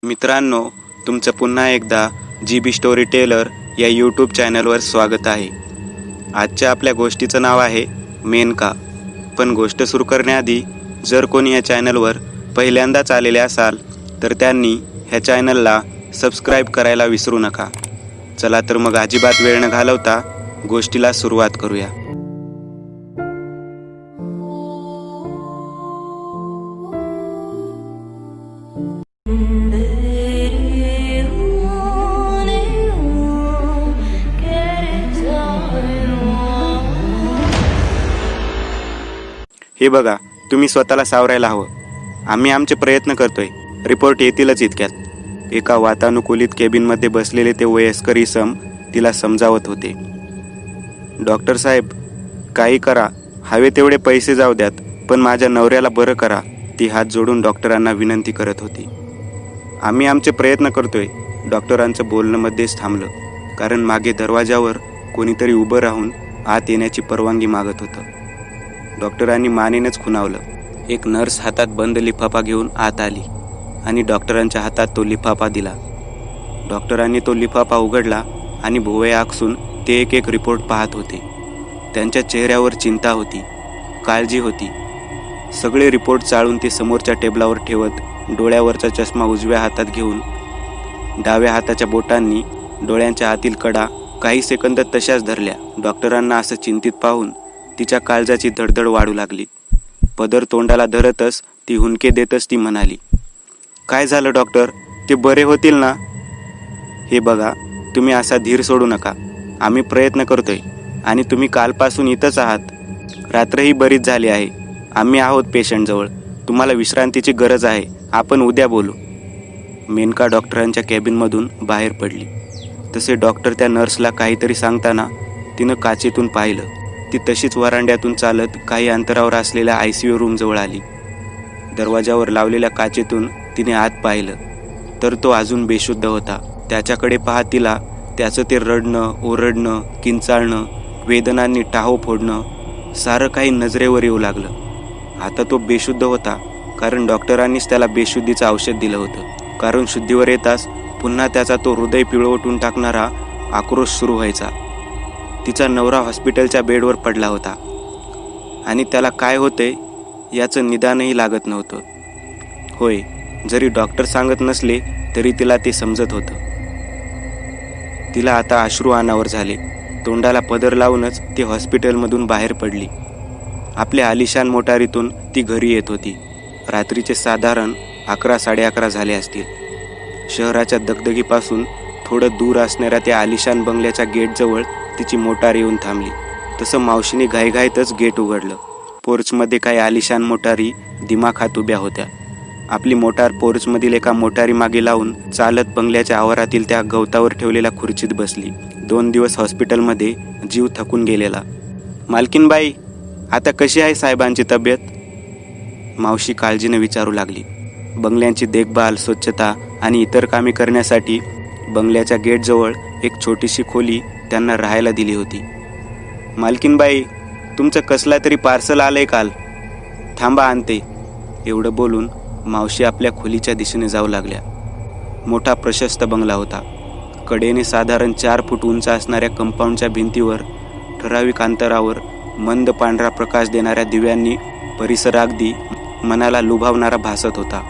मित्रांनो, तुमचं पुन्हा एकदा GB स्टोरी टेलर या यूट्यूब चॅनलवर स्वागत आहे. आजच्या आपल्या गोष्टीचं नाव आहे मेनका. पण गोष्ट सुरू करण्याआधी जर कोणी या चॅनलवर पहिल्यांदाच आलेले असाल तर त्यांनी ह्या चॅनलला सबस्क्राईब करायला विसरू नका. चला तर मग अजिबात वेळ न घालवता गोष्टीला सुरुवात करूया. हे बघा, तुम्ही स्वतःला सावरायला हवं. आम्ही आमचे प्रयत्न करतोय. रिपोर्ट येतीलच इतक्यात. एका वातानुकूलित केबिनमध्ये बसलेले ते वयस्कर इसम तिला समजावत होते. डॉक्टर साहेब, काही करा, हवे तेवढे पैसे जाऊ द्यात, पण माझ्या नवऱ्याला बरं करा. ती हात जोडून डॉक्टरांना विनंती करत होती. आम्ही आमचे प्रयत्न करतोय. डॉक्टरांचं बोलणं मध्येच थांबलं, कारण मागे दरवाजावर कोणीतरी उभं राहून आत येण्याची परवानगी मागत होतं. डॉक्टरांनी मानेनेच खुणावलं. एक नर्स हातात बंद लिफाफा घेऊन आत आली आणि डॉक्टरांच्या हातात तो लिफाफा दिला. डॉक्टरांनी तो लिफाफा उघडला आणि भुवया आकसून ते एक एक रिपोर्ट पाहत होते. त्यांच्या चेहऱ्यावर चिंता होती, काळजी होती. सगळे रिपोर्ट चाळून ते समोरच्या टेबलावर ठेवत डोळ्यावरचा चष्मा उजव्या हातात घेऊन डाव्या हाताच्या बोटांनी डोळ्यांच्या आतील कडा काही सेकंद तशाच धरल्या. डॉक्टरांना असं चिंतित पाहून तिच्या काळजाची धडधड वाढू लागली. पदर तोंडाला धरतच ती हुंदके देतच ती म्हणाली, काय झालं डॉक्टर? ते बरे होतील ना? हे बघा, तुम्ही असा धीर सोडू नका. आम्ही प्रयत्न करतोय आणि तुम्ही कालपासून इथंच आहात. रात्रही बरीच झाली आहे. आम्ही आहोत पेशंटजवळ. तुम्हाला विश्रांतीची गरज आहे. आपण उद्या बोलू. मेनका डॉक्टरांच्या कॅबिनमधून बाहेर पडली. तसे डॉक्टर त्या नर्सला काहीतरी सांगताना तिनं काचेतून पाहिलं. ती तशीच वरांड्यातून चालत काही अंतरावर असलेल्या ICU रूमजवळ आली. दरवाजावर लावलेल्या काचेतून तिने आत पाहिलं तर तो अजून बेशुद्ध होता. त्याच्याकडे पाहत तिला त्याचं ते रडणं, ओरडणं, किंचाळणं, वेदनांनी टाहो फोडणं सारं काही नजरेवर येऊ लागलं. आता तो बेशुद्ध होता कारण डॉक्टरांनीच त्याला बेशुद्धीचं औषध दिलं होतं. कारण शुद्धीवर येताच पुन्हा त्याचा तो हृदय पिळवटून टाकणारा आक्रोश सुरू व्हायचा. तिचा नवरा हॉस्पिटलच्या बेडवर पडला होता आणि त्याला काय होते याचं निदानही लागत नव्हतं. होय, जरी डॉक्टर सांगत नसले तरी तिला ते समजत होतं. तिला आता अश्रू अनावर झाले. तोंडाला पदर लावूनच ती हॉस्पिटलमधून बाहेर पडली. आपल्या आलिशान मोटारीतून ती घरी येत होती. रात्रीचे साधारण 11-11:30 झाले असतील. शहराच्या दगदगीपासून थोडं दूर असणाऱ्या त्या आलिशान बंगल्याच्या गेटजवळ तिची मोटार येऊन थांबली. तसं मावशीने घाईघाईतच गेट उघडलं. पोर्चमध्ये काही आलिशान मोटारी दिमाखात उभ्या होत्या. आपली मोटार पोर्चमधील एका मोटारी मागे लावून चालत बंगल्याच्या आवारातील त्या गवतावर ठेवलेल्या खुर्चीत बसली. 2 दिवस हॉस्पिटलमध्ये जीव थकून गेलेला. मालकीनबाई, आता कशी आहे साहेबांची तब्येत? मावशी काळजीने विचारू लागली. बंगल्यांची देखभाल, स्वच्छता आणि इतर कामे करण्यासाठी बंगल्याच्या गेटजवळ एक छोटीशी खोली त्यांना राहायला दिली होती. मालकीनबाई, तुमचं कसला तरी पार्सल आलंय काल. थांबा, आणते. एवढं बोलून मावशी आपल्या खोलीच्या दिशेने जाऊ लागल्या. मोठा प्रशस्त बंगला होता. कडेने साधारण 4 फूट उंच असणाऱ्या कंपाऊंडच्या भिंतीवर ठराविक अंतरावर मंद पांढरा प्रकाश देणाऱ्या दिव्यांनी परिसर अगदी मनाला लुभावणारा भासत होता.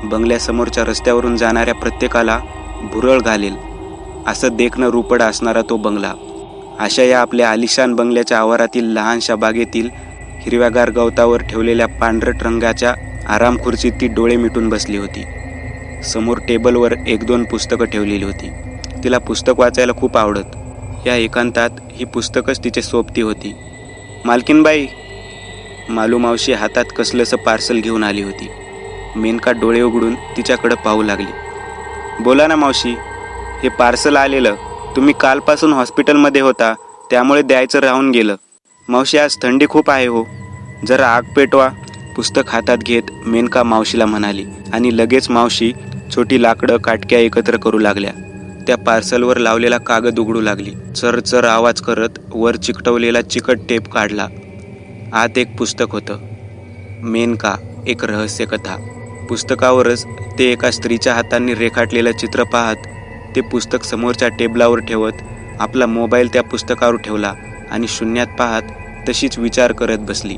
बंगल्यासमोरच्या रस्त्यावरून जाणाऱ्या प्रत्येकाला भुरळ घालेल असं देखणं रूपड असणारा तो बंगला. अशा या आपल्या आलिशान बंगल्याच्या आवारातील लहानशा बागेतील हिरव्यागार गवतावर ठेवलेल्या पांढरट रंगाच्या आराम खुर्चीत ती डोळे मिटून बसली होती. समोर टेबलवर 1-2 पुस्तकं ठेवलेली होती. तिला पुस्तक वाचायला खूप आवडत. या एकांतात ही पुस्तकच तिची सोबती होती. मालकीनबाई, मालू मावशी हातात कसलंसं पार्सल घेऊन आली होती. मेनका डोळे उघडून तिच्याकडं पाहू लागली. बोला ना मावशी, हे पार्सल आलेलं. तुम्ही कालपासून हॉस्पिटलमध्ये होता, त्यामुळे द्यायचं राहून गेलं. मावशी, आज थंडी खूप आहे हो, जरा आग पेटवा. पुस्तक हातात घेत मेनका मावशीला म्हणाली आणि लगेच मावशी छोटी लाकडं काटक्या एकत्र करू लागल्या. त्या पार्सलवर लावलेला कागद उघडू लागली. चरचर आवाज करत वर चिकटवलेला चिकट टेप काढला. आत एक पुस्तक होतं. मेनका, एक रहस्यकथा. पुस्तकावरच ते एका स्त्रीच्या हातांनी रेखाटलेलं चित्र पाहत ते पुस्तक समोरच्या टेबलावर ठेवत आपला मोबाईल त्या पुस्तकावर ठेवला आणि शून्यात पाहत तशीच विचार करत बसली.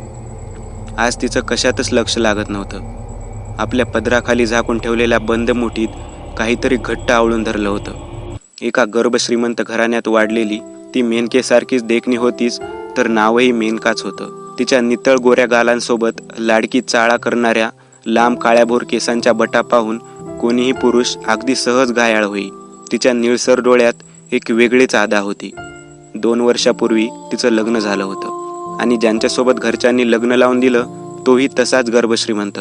आज तिचं कशातच लक्ष लागत नव्हतं. आपल्या पदराखाली झाकून ठेवलेल्या बंद मुठीत काहीतरी घट्ट आवळून धरलं होतं. एका गर्भश्रीमंत घराण्यात वाढलेली ती मेनकेसारखीच देखणी होतीच, तर नावही मेनकाच होतं. तिच्या नितळ गोऱ्या गालांसोबत लाडकी चाळा करणाऱ्या लांब काळ्याभोर केसांच्या बटा पाहून कोणीही पुरुष अगदी सहज घायाळ होई. तिच्या निळसर डोळ्यात एक वेगळीच आदा होती. 2 वर्षापूर्वी तिचं लग्न झालं होतं आणि ज्यांच्यासोबत घरच्यांनी लग्न लावून दिलं तोही तसाच गर्भश्रीमंत.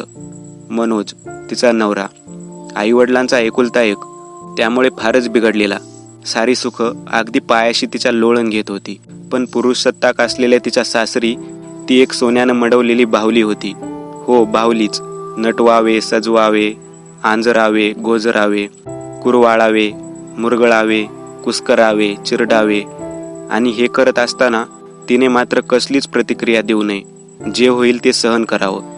मनोज, तिचा नवरा, आईवडिलांचा एकुलता एक, त्यामुळे फारच बिघडलेला. सारी सुख अगदी पायाशी तिच्या लोळण घेत होती. पण पुरुष सत्ताक असलेल्या तिच्या सासरी ती एक सोन्यानं मडवलेली बाहुली होती. हो, बाहुलीच. नटवावे, सजवावे, आंजरावे, गोजरावे, कुरवाळावे, मुरगळावे, कुस्करावे, चिरडावे, आणि हे करत असताना तिने मात्र कसलीच प्रतिक्रिया देऊ नये. जे होईल ते सहन करावं.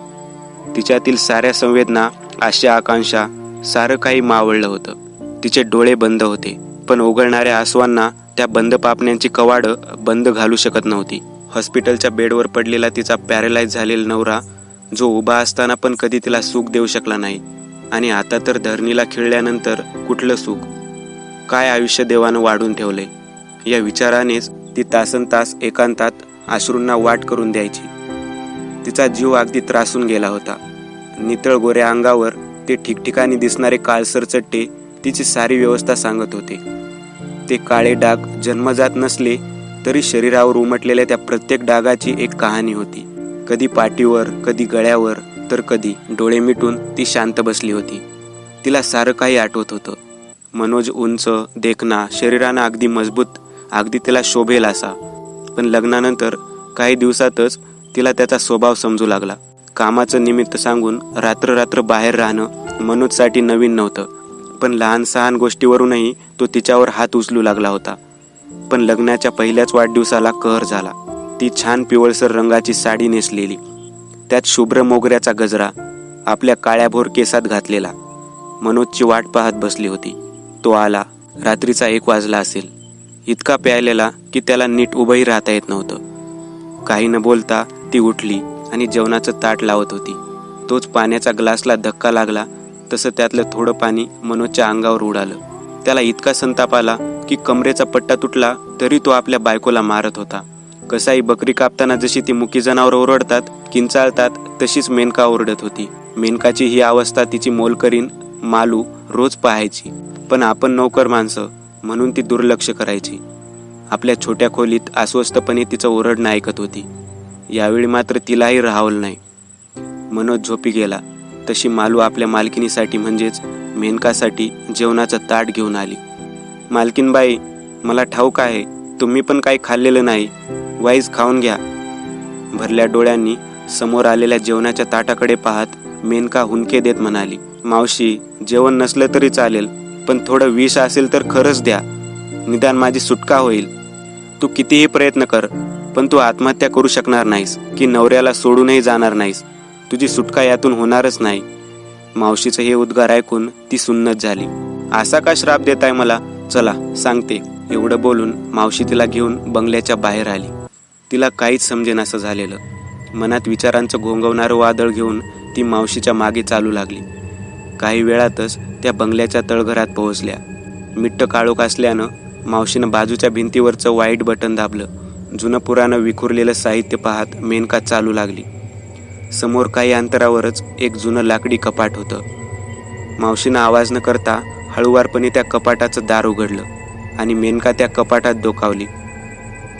तिच्यातील साऱ्या संवेदना, आशा, आकांक्षा सारं काही मावळलं होतं. तिचे डोळे बंद होते, पण उघडणाऱ्या आसवांना त्या बंद पापण्यांची कवाडं बंद घालू शकत नव्हती. हॉस्पिटलच्या बेडवर पडलेला तिचा पॅरालाइज झालेला नवरा, जो उभा असताना पण कधी तिला सुख देऊ शकला नाही, आणि आता तर धरणीला खिळल्यानंतर कुठलं सुख, काय आयुष्य देवानं वाढून ठेवलंय, या विचारानेच ती तासनतास एकांतात अश्रूंना वाट करून द्यायची. तिचा जीव अगदी त्रासून गेला होता. नितळ गोऱ्या अंगावर ते ठिकठिकाणी दिसणारे काळसर चट्टे तिची सारी व्यवस्था सांगत होते. ते काळे डाग जन्मजात नसले तरी शरीरावर उमटलेल्या त्या प्रत्येक डागाची एक कहाणी होती. कधी पाठीवर, कधी गळ्यावर, तर कधी डोळे मिटून ती शांत बसली होती. तिला सारं काही आठवत होतं. मनोज उंच, देखणा, शरीरानं अगदी मजबूत, अगदी तिला शोभेल असा. पण लग्नानंतर काही दिवसातच तिला त्याचा स्वभाव समजू लागला. कामाचं निमित्त सांगून रात्र बाहेर राहणं मनोजसाठी नवीन नव्हतं, पण लहान सहान गोष्टीवरूनही तो तिच्यावर हात उचलू लागला होता. पण लग्नाच्या पहिल्याच वाढदिवसाला कहर झाला. ती छान पिवळसर रंगाची साडी नेसलेली, त्यात शुभ्र मोगऱ्याचा गजरा आपल्या काळ्याभोर केसात घातलेला, मनोजची वाट पाहत बसली होती. तो आला. रात्रीचा 1 वाजला असेल. इतका प्यायलेला की त्याला नीट उभंही राहता येत नव्हतं. काही न बोलता ती उठली आणि जेवणाचं ताट लावत होती. तोच पाण्याचा ग्लासला धक्का लागला तसं त्यातलं थोडं पाणी मनोजच्या अंगावर उडालं. त्याला इतका संताप आला की कमरेचा पट्टा तुटला तरी तो आपल्या बायकोला मारत होता. कसाई बकरी कापताना जशी ती मुकी जनावर ओरडतात, किंचाळतात, तशीच मेनका ओरडत होती. मेनकाची ही अवस्था तिची मोलकरीण मालू रोज पाहायची, पण आपण नौकर माणसं म्हणून ती दुर्लक्ष करायची. आपल्या छोट्या खोलीत अस्वस्थपणे तिचं ओरडणं ऐकत होती. यावेळी मात्र तिलाही राहावलं नाही. मनोज झोपी गेला तशी मालू आपल्या मालकिनीसाठी म्हणजेच मेनकासाठी जेवणाचं ताट घेऊन आली. मालकीनबाई, मला ठाऊक आहे तुम्ही पण काही खाल्लेलं नाही, वाईज खाऊन घ्या. भरल्या डोळ्यांनी समोर आलेल्या जेवणाच्या ताटाकडे पाहत मेनका हुंदके देत म्हणाली, मावशी, जेवण नसलं तरी चालेल, पण थोडं विष असेल तर खरंच द्या, निदान माझी सुटका होईल. तू कितीही प्रयत्न कर, पण तू आत्महत्या करू शकणार नाहीस की नवऱ्याला सोडूनही जाणार नाहीस. तुझी सुटका यातून होणारच नाही. मावशीचं हे उद्गार ऐकून ती सुन्नत झाली. असा का श्राप देताय मला? चला सांगते. एवढं बोलून मावशी तिला घेऊन बंगल्याच्या बाहेर आली. तिला काहीच समजेनासं झालेलं. मनात विचारांचं घोंगवणारं वादळ घेऊन ती मावशीच्या मागे चालू लागली. काही वेळातच त्या बंगल्याच्या तळघरात पोहोचल्या. मिट्ट काळोख असल्यानं मावशीनं बाजूच्या भिंतीवरचं वाईट बटन दाबलं. जुनं पुरानं विखुरलेलं साहित्य पाहत मेनका चालू लागली. समोर काही अंतरावरच एक जुनं लाकडी कपाट होतं. मावशीनं आवाज न करता हळुवारपणे त्या कपाटाचं दार उघडलं आणि मेनका त्या कपाटात डोकावली.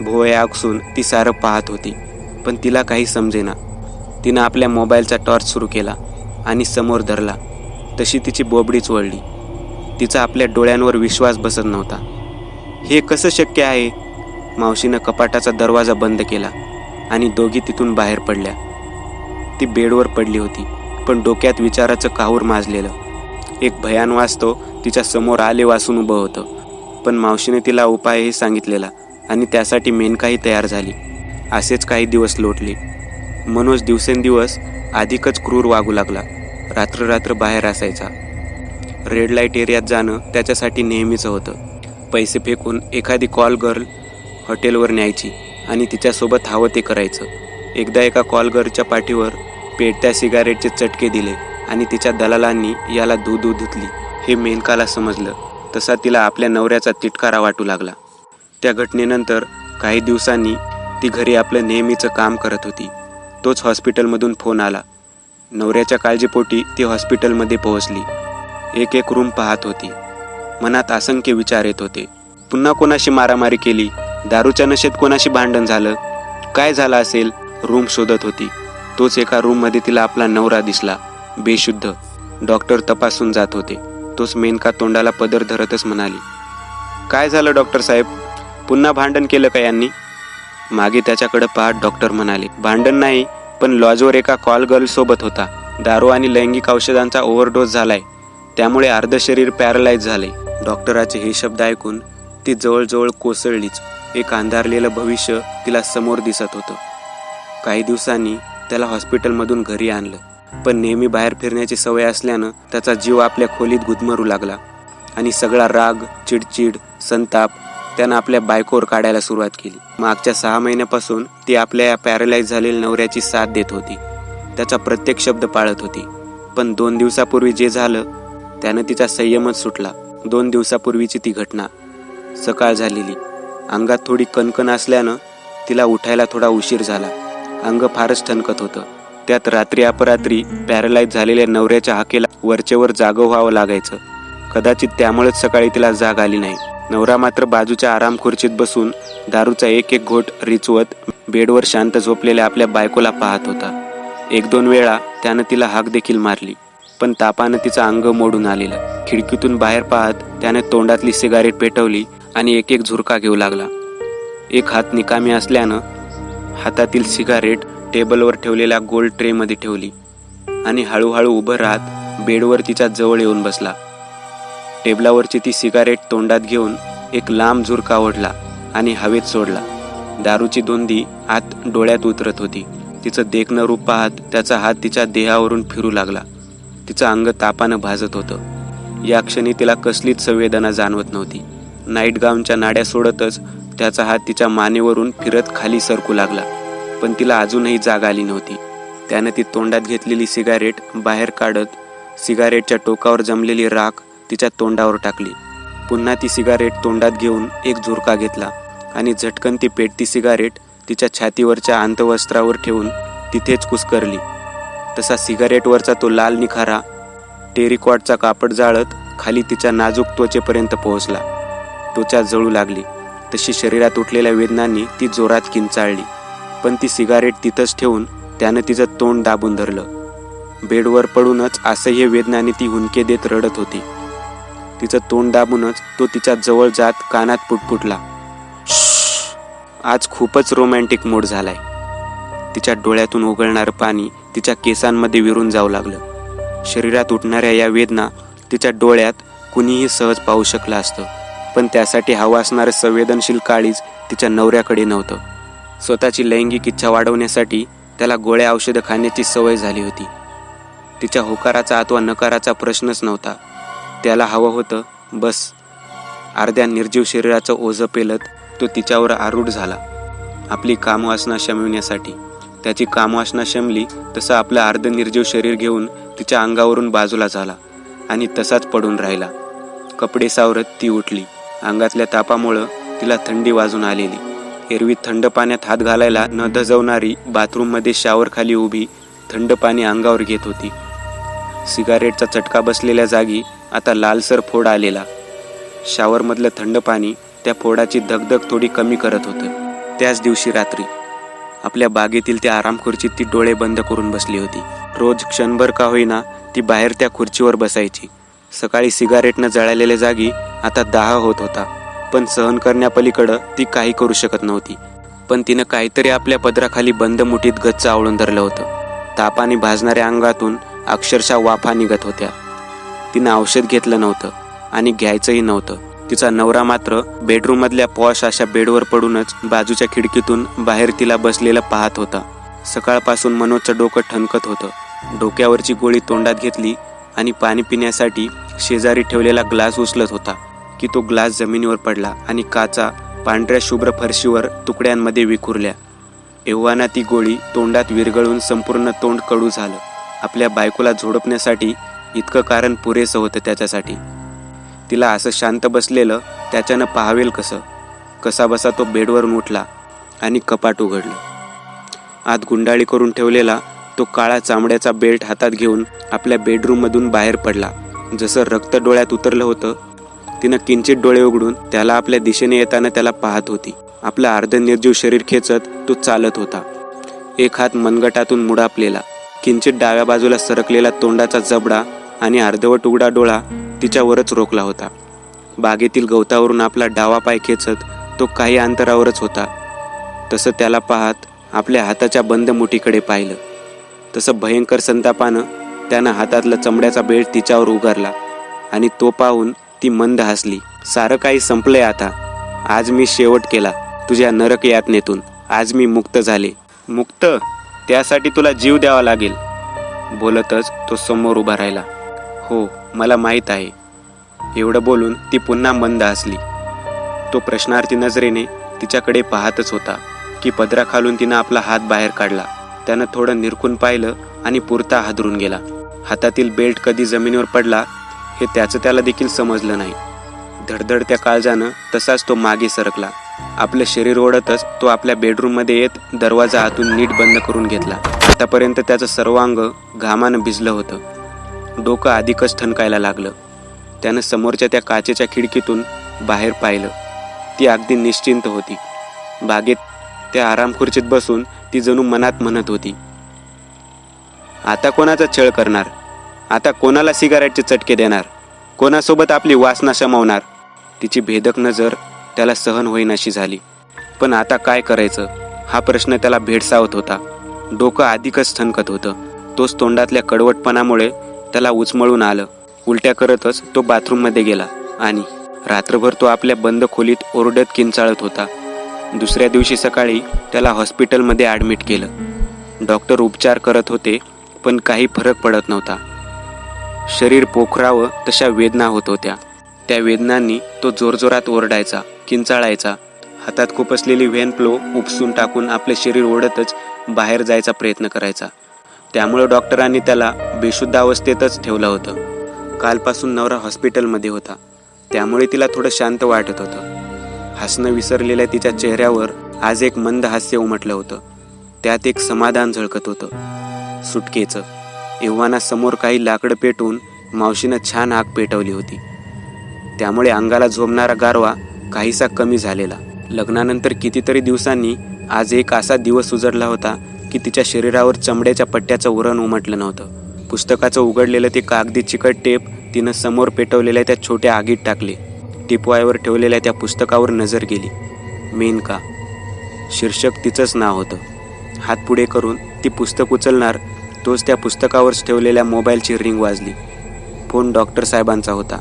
भोवया आकसून ती सारं पाहत होती, पण तिला काही समजेना. तिनं आपल्या मोबाईलचा टॉर्च सुरू केला आणि समोर धरला. तशी तिची बोबडीच वळली. तिचा आपल्या डोळ्यांवर विश्वास बसत नव्हता. हे कसं शक्य आहे? मावशीनं कपाटाचा दरवाजा बंद केला आणि दोघी तिथून बाहेर पडल्या. ती बेडवर पडली होती, पण डोक्यात विचाराचं काहूर माजलेलं. एक भयान वास्तव तिच्या समोर आले वासून उभं होतं. पण मावशीने तिला उपायही सांगितलेला आणि त्यासाठी मेनकाही तयार झाली. असेच काही दिवस लोटले. मनोज दिवसेंदिवस अधिकच क्रूर वागू लागला. रात्र बाहेर असायचा. रेड लाईट एरियात जाणं त्याच्यासाठी नेहमीचं होतं. पैसे फेकून एखादी कॉल गर्ल हॉटेलवर न्यायची आणि तिच्यासोबत हवं ते करायचं. एकदा एका कॉल गर्लच्या पाठीवर पेटत्या सिगारेटचे चटके दिले आणि तिच्या दलालांनी याला दूध धुतली. हे मेनकाला समजलं. तसा तिला आपल्या नवऱ्याचा तिटकारा वाटू लागला. त्या घटनेनंतर काही दिवसांनी ती घरी आपलं नेहमीचं काम करत होती. तोच हॉस्पिटलमधून फोन आला. नवऱ्याच्या काळजीपोटी ती हॉस्पिटलमध्ये पोहोचली. एक रूम पाहत होती. मनात असंख्य विचार येत होते. पुन्हा कोणाशी मारामारी केली? दारूच्या नशेत कोणाशी भांडण झालं? काय झालं असेल? रूम शोधत होती. तोच एका रूममध्ये तिला आपला नवरा दिसला, बेशुद्ध. डॉक्टर तपासून जात होते. तोच मेनका तोंडाला पदर धरतच म्हणाली, काय झालं डॉक्टर साहेब? पुन्हा भांडण केलं का यांनी? मागे त्याच्याकडे पाहत डॉक्टर म्हणाले, भांडण नाही, पण लॉजवर एका कॉल गर्ल सोबत होता. दारू आणि लैंगिक औषधांचा ओव्हरडोस झालाय, त्यामुळे अर्ध शरीर पॅरालाइज झाले. डॉक्टराचे हे शब्द ऐकून ती जवळजवळ कोसळलीच. एक अंधारलेलं भविष्य तिला समोर दिसत होतं. काही दिवसांनी त्याला हॉस्पिटलमधून घरी आणलं, पण नेहमी बाहेर फिरण्याची सवय असल्यानं त्याचा जीव आपल्या खोलीत गुदमरू लागला आणि सगळा राग, चिडचिड, संताप त्यानं आपल्या बायकोवर काढायला सुरुवात केली. मागच्या 6 महिन्यापासून ती आपल्या या पॅरालाइज झालेल्या नवऱ्याची साथ देत होती. त्याचा प्रत्येक शब्द पाळत होती. पण 2 दिवसापूर्वी जे झालं त्यानं तिचा संयमच सुटला. 2 दिवसापूर्वीची ती घटना. सकाळ झालेली. अंगात थोडी कणकण असल्यानं तिला उठायला थोडा उशीर झाला. अंग फारच ठणकत होतं. त्यात रात्री अपरात्री पॅरालाइज झालेल्या नवऱ्याच्या हाकेला वरचेवर जागं व्हावं लागायचं. कदाचित त्यामुळेच सकाळी तिला जाग आली नाही. नवरा मात्र बाजूच्या आराम खुर्चीत बसून दारूचा एक घोट रिचवत बेडवर शांत झोपलेल्या आपल्या बायकोला पाहत होता. 1-2 वेळा त्यानं तिला हाक देखील मारली, पण तापानं तिचं अंग मोडून आलेलं. खिडकीतून बाहेर पाहत त्याने तोंडातली सिगारेट पेटवली आणि एक झुरका घेऊ लागला. एक हात निकामी असल्यानं हातातील सिगारेट टेबलवर ठेवलेल्या गोल्ड ट्रेमध्ये ठेवली आणि हळूहळू उभं राहत बेडवर तिच्या जवळ येऊन बसला. टेबलावरची ती सिगारेट तोंडात घेऊन एक लांब झुरका ओढला आणि हवेत सोडला. दारूची धुंदी आत डोळ्यात उतरत होती. तिचं देखणं रूप पाहत त्याचा हात तिच्या देहावरून फिरू लागला. तिचं अंग तापानं भाजत होतं. या क्षणी तिला कसलीच संवेदना जाणवत नव्हती. नाईट गाऊनच्या नाड्या सोडतच त्याचा हात तिच्या मानेवरून फिरत खाली सरकू लागला, पण तिला अजूनही जाग आली नव्हती. त्यानं ती तोंडात घेतलेली सिगारेट बाहेर काढत सिगारेटच्या टोकावर जमलेली राख तिच्या तोंडावर टाकली. पुन्हा ती सिगारेट तोंडात घेऊन एक झुरका घेतला आणि झटकन ती पेटती सिगारेट तिच्या छातीवरच्या अंतवस्त्रावर ठेवून तिथेच कुस्करली. तसा सिगारेटवरचा तो लाल निखारा टेरिकॉटचा कापड जाळत खाली तिच्या नाजूक त्वचेपर्यंत पोहोचला. त्वचा जळू लागली. तशी शरीरात उठलेल्या वेदनांनी ती जोरात किंचाळली, पण ती सिगारेट तिथंच ठेवून त्यानं तिचं तोंड दाबून धरलं. बेडवर पडूनच असह्य वेदनाने ती हुंदके देत रडत होती. तिचं तोंड दाबूनच तो तिच्या जवळ जात कानात पुटपुटला, आज खूपच रोमॅन्टिक मूड झालाय. तिच्या डोळ्यातून ओघळणारं पाणी तिच्या केसांमध्ये विरून जाऊ लागलं. शरीरात उठणाऱ्या या वेदना तिच्या डोळ्यात कुणीही सहज पाहू शकलं असतं, पण त्यासाठी हवं असणारं संवेदनशील काळीज तिच्या नवऱ्याकडे नव्हतं. स्वतःची लैंगिक इच्छा वाढवण्यासाठी त्याला गोळ्या औषधं खाण्याची सवय झाली होती. तिच्या होकाराचा अथवा नकाराचा प्रश्नच नव्हता. त्याला हवं होतं बस. अर्ध्या निर्जीव शरीराचं ओझं पेलत तो तिच्यावर आरूढ झाला, आपली कामवासना शमविण्यासाठी. त्याची कामवासना शमली तसं आपलं अर्ध निर्जीव शरीर घेऊन तिच्या अंगावरून बाजूला झाला आणि तसाच पडून राहिला. कपडे सावरत ती उठली. अंगातल्या तापामुळं तिला थंडी वाजून आलेली. एरवी थंड पाण्यात हात घालायला न धजवणारी बाथरूममध्ये शॉवरखाली उभी थंड पाणी अंगावर घेत होती. सिगारेटचा चटका बसलेल्या जागी आता लालसर फोड आलेला. शॉवरमधलं थंड पाणी त्या फोडाची धगधग थोडी कमी करत होतं. त्याच दिवशी रात्री आपल्या बागेतील त्या आराम खुर्चीत ती डोळे बंद करून बसली होती. रोज क्षणभर का होईना ती बाहेर त्या खुर्चीवर बसायची. सकाळी सिगारेटनं जळालेल्या जागी आता दाह होत होता, पण सहन करण्यापलीकडं ती काही करू शकत नव्हती. पण तिनं काहीतरी आपल्या पदराखाली बंद मुठीत गच्च आवळून धरलं होतं. तापाने भाजणाऱ्या अंगातून अक्षरशः वाफा निघत होत्या. तिनं औषध घेतलं नव्हतं आणि घ्यायचंही नव्हतं. तिचा नवरा मात्र बेडरूममधल्या पॉश अशा बेडवर पडूनच बाजूच्या खिडकीतून बाहेर तिला बसलेलं पाहत होता. सकाळपासून मनोजचं डोकं ठणकत होतं. डोक्यावरची गोळी तोंडात घेतली आणि पाणी पिण्यासाठी शेजारी ठेवलेला ग्लास उचलत होता की तो ग्लास जमिनीवर पडला आणि काचा पांढऱ्या शुभ्र फरशीवर तुकड्यांमध्ये विखुरल्या. एव्हाना ती गोळी तोंडात विरघळून संपूर्ण तोंड कडू झालं. आपल्या बायकोला झोडपण्यासाठी इतकं कारण पुरेसं होतं त्याच्यासाठी. तिला असं शांत बसलेलं त्याच्यानं पाहावेल कसं. कसाबसा तो बेडवरून उठला आणि कपाट उघडलं. आत गुंडाळी करून ठेवलेला तो काळा चामड्याचा बेल्ट हातात घेऊन आपल्या बेडरूममधून बाहेर पडला. जसं रक्त डोळ्यात उतरलं होतं. तिनं किंचित डोळे उघडून त्याला आपल्या दिशेने येताना त्याला पाहत होती. आपलं अर्धनिर्जीव शरीर खेचत तो चालत होता. एक हात मनगटातून मुडापलेला, किंचित डाव्या बाजूला सरकलेला तोंडाचा जबडा आणि अर्धवट उघडा डोळा तिच्यावरच रोखला होता. बागेतील गवतावरून आपला डावा पाय खेचत तो काही अंतरावरच होता. तसं त्याला पाहत आपल्या हाताच्या बंद मुठीकडे पाहिलं. तसं भयंकर संतापानं त्यानं हातातला चमड्याचा बेल्ट तिच्यावर उगारला आणि तो पाहून ती मंद हसली. सारं काही संपलंय आता. आज मी शेवट केला तुझ्या नरक यातनेतून. आज मी मुक्त झाले. मुक्त? त्यासाठी तुला जीव द्यावा लागेल. बोलतच तो समोर उभा राहिला. हो, मला माहीत आहे. एवढं बोलून ती पुन्हा मंद हसली. तो प्रश्नार्थी नजरेने तिच्याकडे पाहतच होता की पदराखालून तिनं आपला हात बाहेर काढला. त्यानं थोडं निरखून पाहिलं आणि पुरता हादरून गेला. हातातील बेल्ट कधी जमिनीवर पडला हे त्याचं त्याला देखील समजलं नाही. धडधडत्या काळजानं तसाच तो मागे सरकला. आपलं शरीर ओढतच तो आपल्या बेडरूममध्ये येत दरवाजा आतून नीट बंद करून घेतला. आतापर्यंत त्याचं सर्वांग घामानं भिजलं होतं. डोकं अधिकच ठणकायला लागलं. त्यानं समोरच्या त्या काचेच्या खिडकीतून बाहेर पाहिलं. ती अगदी निश्चिंत होती. बागेत त्या आरामखुर्चीत बसून ती जणू मनात म्हणत होती, आता कोणाचा छळ करणार? आता कोणाला सिगारेटचे चटके देणार? कोणासोबत आपली वासना शमवणार? तिची भेदक नजर त्याला सहन होईनाशी झाली. पण आता काय करायचं हा प्रश्न त्याला भेडसावत होता. डोकं अधिकच ठणकत होतं. तोच तोंडातल्या कडवटपणामुळे त्याला उचमळून आलं. उलट्या करतच तो बाथरूममध्ये गेला आणि रात्रभर तो आपल्या बंद खोलीत ओरडत किंचाळत होता. दुसऱ्या दिवशी सकाळी त्याला हॉस्पिटलमध्ये ॲडमिट केलं. डॉक्टर उपचार करत होते पण काही फरक पडत नव्हता. शरीर पोखरावं तशा वेदना होत होत्या. त्या वेदनांनी तो जोरजोरात ओरडायचा, किंचाळायचा. हातात खुपसलेली व्हेनप्लो उपसून टाकून आपले शरीर ओढतच बाहेर जायचा प्रयत्न करायचा. त्यामुळे डॉक्टरांनी त्याला बेशुद्ध अवस्थेतच ठेवलं होतं. कालपासून नवरा हॉस्पिटलमध्ये होता, त्यामुळे तिला थोडं शांत वाटत होतं. हसणं विसरलेल्या तिच्या चेहऱ्यावर आज एक मंद हास्य उमटलं होतं. त्यात एक समाधान झळकत होतं, सुटकेचं. एव्हाना समोर काही लाकडं पेटवून मावशीनं छान आग पेटवली होती. त्यामुळे अंगाला झोंबणारा गारवा काहीसा कमी झालेला. लग्नानंतर कितीतरी दिवसांनी आज एक असा दिवस उजडला होता की तिच्या शरीरावर चमड्याच्या पट्ट्याचं उरण उमटलं नव्हतं. पुस्तकाचं उघडलेलं ते कागदी चिकट टेप तिनं समोर पेटवलेल्या त्या छोट्या आगीत टाकले. टिपवायवर ठेवलेल्या त्या पुस्तकावर नजर गेली. मेनका शीर्षक तिचंच नाव होतं. हात पुढे करून ती पुस्तक उचलणार तोच त्या पुस्तकावरच ठेवलेल्या मोबाईलची रिंग वाजली. फोन डॉक्टर साहेबांचा होता.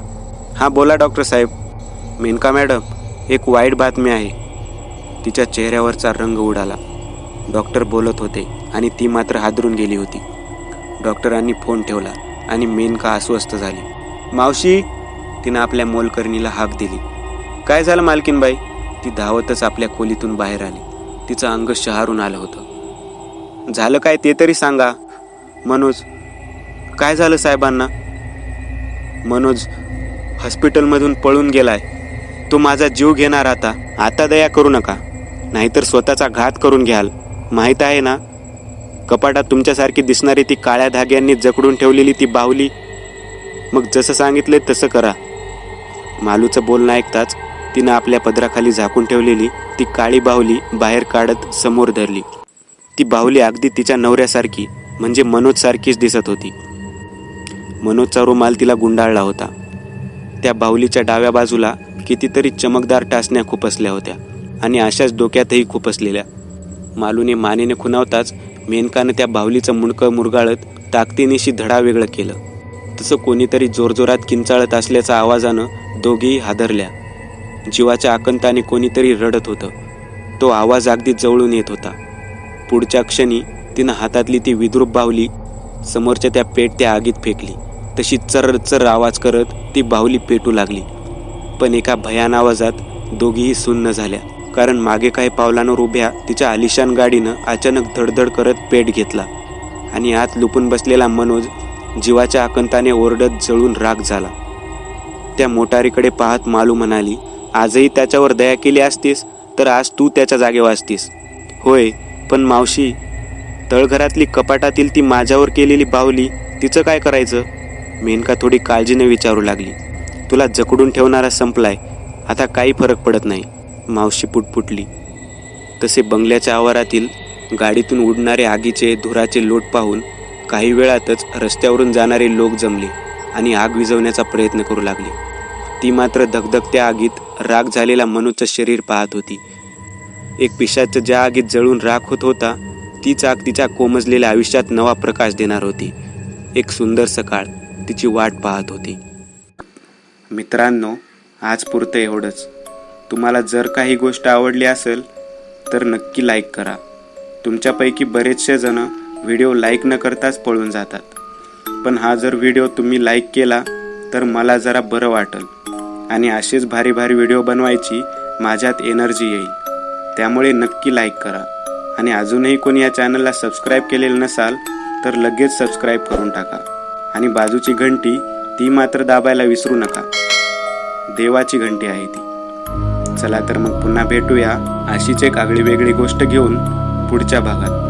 हां बोला डॉक्टर साहेब. मेनका मॅडम, एक वाईट बातमी आहे. तिच्या चेहऱ्यावरचा रंग उडाला. डॉक्टर बोलत होते आणि ती मात्र हादरून गेली होती. डॉक्टरांनी फोन ठेवला आणि मेनका अस्वस्थ झाली. मावशी, तिनं आपल्या मोलकरणीला हाक दिली. काय झालं मालकीनबाई? ती धावतच आपल्या खोलीतून बाहेर आली. तिचं अंग शहारून आलं होतं. झालं काय ते तरी सांगा. मनोज. काय झालं साहेबांना? मनोज हॉस्पिटलमधून पळून गेलाय. तो माझा जीव घेणार. आता दया करू नका, नाहीतर स्वतःचा घात करून घ्याल. माहीत आहे ना, कपाटात तुमच्यासारखी दिसणारी ती काळ्या धाग्यांनी जकडून ठेवलेली ती बाहुली. मग जसं सांगितले तसं करा. मालूचं बोलणं ऐकताच तिनं आपल्या पदराखाली झाकून ठेवलेली ती काळी बाहुली बाहेर काढत समोर धरली. ती बाहुली अगदी तिच्या नवऱ्यासारखी म्हणजे मनोजसारखीच दिसत होती. मनोजचा रुमाल तिला गुंडाळला होता. त्या बाहुलीच्या डाव्या बाजूला कितीतरी चमकदार टाचण्या खुपसल्या होत्या आणि अशाच डोक्यातही खुपसलेल्या. मालूने मानेने खुणावताच मेनकानं त्या बाहुलीचं मुंडकं मुरगाळत ताकदीनिशी धडा वेगळं केलं. तसं कोणीतरी जोरजोरात किंचाळत असल्याच्या आवाजानं दोघेही हादरल्या. जीवाच्या आकंताने कोणीतरी रडत होतं. तो आवाज अगदी जवळून येत होता. पुढच्या क्षणी तिनं हातातली ती विद्रूप बाहुली समोरच्या त्या पेटत्या आगीत फेकली. तशी चर्र आवाज करत ती बाहुली पेटू लागली. पण एका भयान आवाजात दोघीही सुन्न झाल्या, कारण मागे काही पावलांवर उभ्या तिच्या आलिशान गाडीनं अचानक धडधड करत पेट घेतला आणि आत लुपून बसलेला मनोज जीवाच्या आकंताने ओरडत जळून राख झाला. त्या मोटारीकडे पाहत मालू म्हणाली, आजही त्याच्यावर दया केली असतीस तर आज तू त्याच्या जागेवर असतीस. होय, पण मावशी, तळघरातली कपाटातील ती माझ्यावर केलेली बाहुली तिचं काय करायचं? मेनका थोडी काळजीने विचारू लागली. तुला जकडून ठेवणारा संपलाय, आता काही फरक पडत नाही, मावशी पुटपुटली. तसे बंगल्याच्या आवारातील गाडीतून उडणारे आगीचे धुराचे लोट पाहून काही वेळातच रस्त्यावरून जाणारे लोक जमले आणि आग विझवण्याचा प्रयत्न करू लागले. ती मात्र धगधगत्या आगीत राख झालेला मनोजचं शरीर पाहत होती. एक पिशाच ज्या आगीत जळून राख होत होता, तीच आग तिच्या कोमजलेल्या आयुष्यात नवा प्रकाश देणार होती. एक सुंदर सकाळ तिची वाट पाहत होती. मित्रांनो, आज पुरतं एवढंच. तुम्हाला जर काही गोष्ट आवडली असेल तर नक्की लाईक करा. तुमच्यापैकी बरेचसे जण व्हिडिओ लाईक न करताच पळून जातात, पण हा जर व्हिडिओ तुम्ही लाईक केला तर मला जरा बरं वाटेल आणि असेच भारी भारी व्हिडिओ बनवायची माझ्यात एनर्जी येईल. त्यामुळे नक्की लाईक करा आणि अजूनही कोणी या चॅनलला सबस्क्राईब केलेलं नसाल तर लगेच सबस्क्राईब करून टाका आणि बाजूची घंटी ती मात्र दाबायला विसरू नका. देवाची घंटी आहे ती. चला तर मग पुन्हा भेटूया अशीच एक आगळी वेगळी गोष्ट घेऊन पुढच्या भागात.